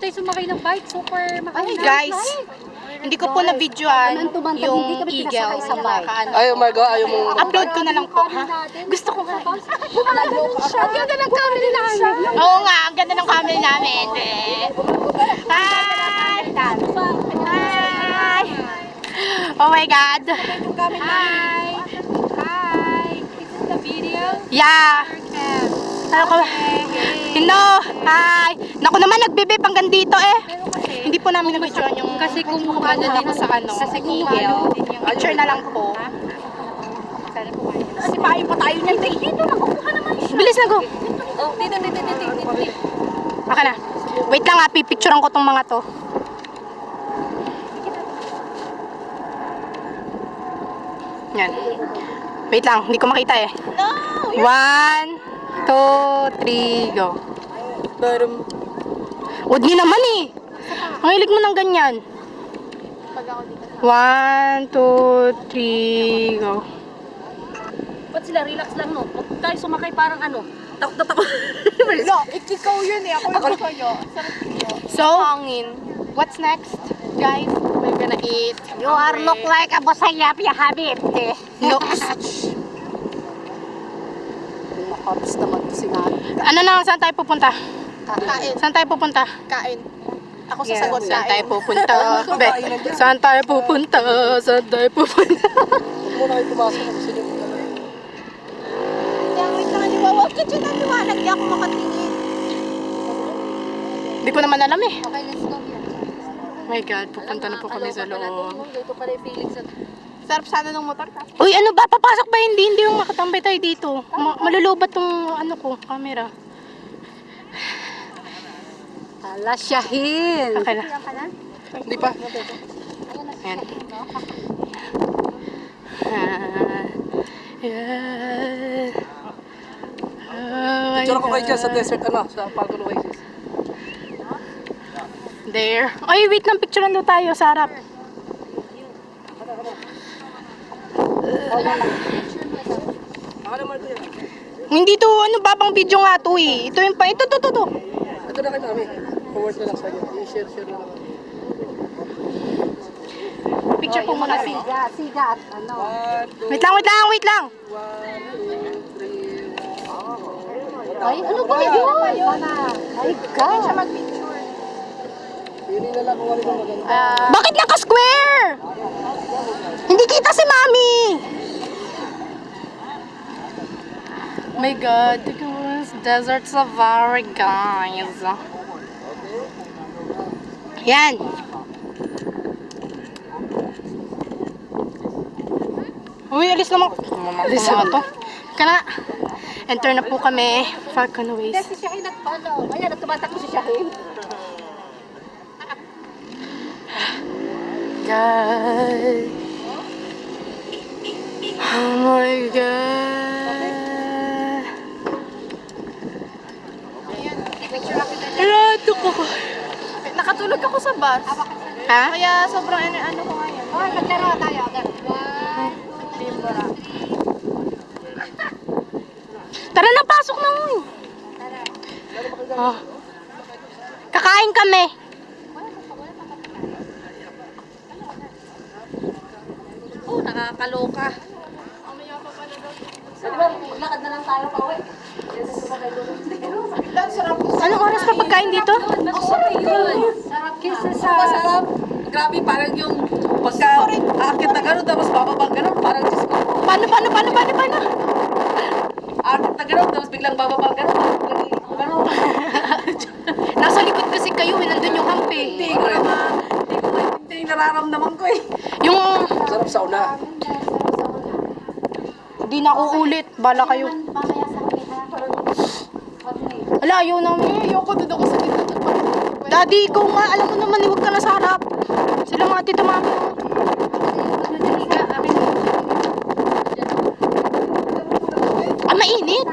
tayo sumakay ng bike. Super makakaya. Guys, hindi ko po na-videoan yung eagle sa mga Ay, oh my God, ayaw mo. Upload ko na lang po, ha? Gusto ko nga. Ang ganda ng camera namin. Oo nga, ang ganda ng camera namin. Hi! Hi! Oh my God. Hi! Hi! Is this the video? Yeah. Ano ka ba? Hello! Hi! Naku naman, nagbibip hanggang dito eh. Hindi po namin na-videoan yung Kasi kung ano din sa ano, sa eagle. Picture na lang po. Kasi payo pa tayo niyan. Dito, nakukuha naman siya. Bilis na go. Oh, dito. Baka na. Wait lang ha, pipicturean ko tong mga to. Yan. Wait lang, hindi ko makita eh. No! 1, 2, 3, go. Huwag niyo naman eh. Ang hilig mo ng ganyan. 1, 2, 3, go. Ba't sila relax lang no? Huwag tayo sumakay parang ano. Takot. No, ikaw yun eh. Ako yung kayo. So, what's next, guys? We're gonna eat. You are look like a bosayap, ya habibti. Looks. Nakapos naman to sinabi. Ano na, saan tayo pupunta? Kain. Saan tayo pupunta? Kain. Ako Yeah, sasagot saan tayo kain. pupunta? Be, saan tayo pupunta? Saan tayo pupunta? Huwag mo na kayo pumasok kung gusto niyo. Wait lang, huwag ka dyan ang liwanag. Di ako makatingin. Hindi ko naman alam eh. Okay, let's go. Oh my God, pupunta na po kami sa loob. Ito pala yung feelings. Sarap sana ng motor ka. Uy, ano ba? Papasok ba? Hindi yung makatambay tayo dito. Malulubat tong ano ko, camera. Ala, Shahin. Okay na. Hindi pa. Ayan. Ayan. Picture ko kayo dyan sa desert, sa Falcon Oasis. There. Ay, wait lang. Picturean daw tayo sa harap. Baka naman ito yan. Hindi to, babang video nga to eh. Ito yung pa. Ito. Ito na kayo namin. Forward na lang sa inyo. I-share na lang. Picture po muna. Siga at ano. 1, 2, Wait lang. 1, 2, 3. Ay, ano ba yun? Ay, God. Pili na lang kung ano yung maganda. Bakit naka-square? Hindi kita si Mami. My God, this desert safari, guys. Yan. Uy, alis naman. Alis naman to. Kana. Enter na po kami. Falcon Oasis. Si Shahin nagpano. Ayan, tumatakbo si Shahin. God. Oh my God. Rato ko. Nakatulog ako sa bus. Ha? Kaya sobrang ano ko ngayon. Okay, maglaro tayo. 1, 2, Limbora. Tara na, pasok na mo. Oh. Kakain kami. Oh, nakakaloka. Maglakad na lang tayo pa uwi. Anong oras pa pagkain dito? Masarap yun. Sarap kisa sa... Masarap. Grabe, parang yung pagka-aakit na gano'n, tapos bababang gano'n, parang Diyos ko. Paano? Aakit na gano'n, tapos biglang bababang gano'n, gano'n. Nasa likod kasi kayo, nandun yung hampi. Hindi ko yung nararamdaman ko eh. Yung, Sarap sa una. di na uulit. Bala kayo. Ala, ayaw namin. Ayoko doon ako sa dito. Daddy, ikaw nga. Alam mo naman, huwag ka na sa harap. Sila mga tito mami. Mainit.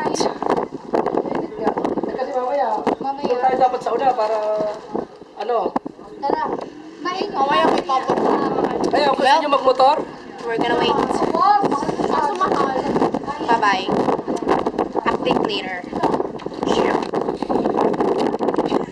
Kasi mamaya, doon tayo dapat sa una para, Tara. Mamaya may papot. Ayaw, gusto nyo magmotor? We're gonna wait. Kaso mahal. Bye-bye. Update later.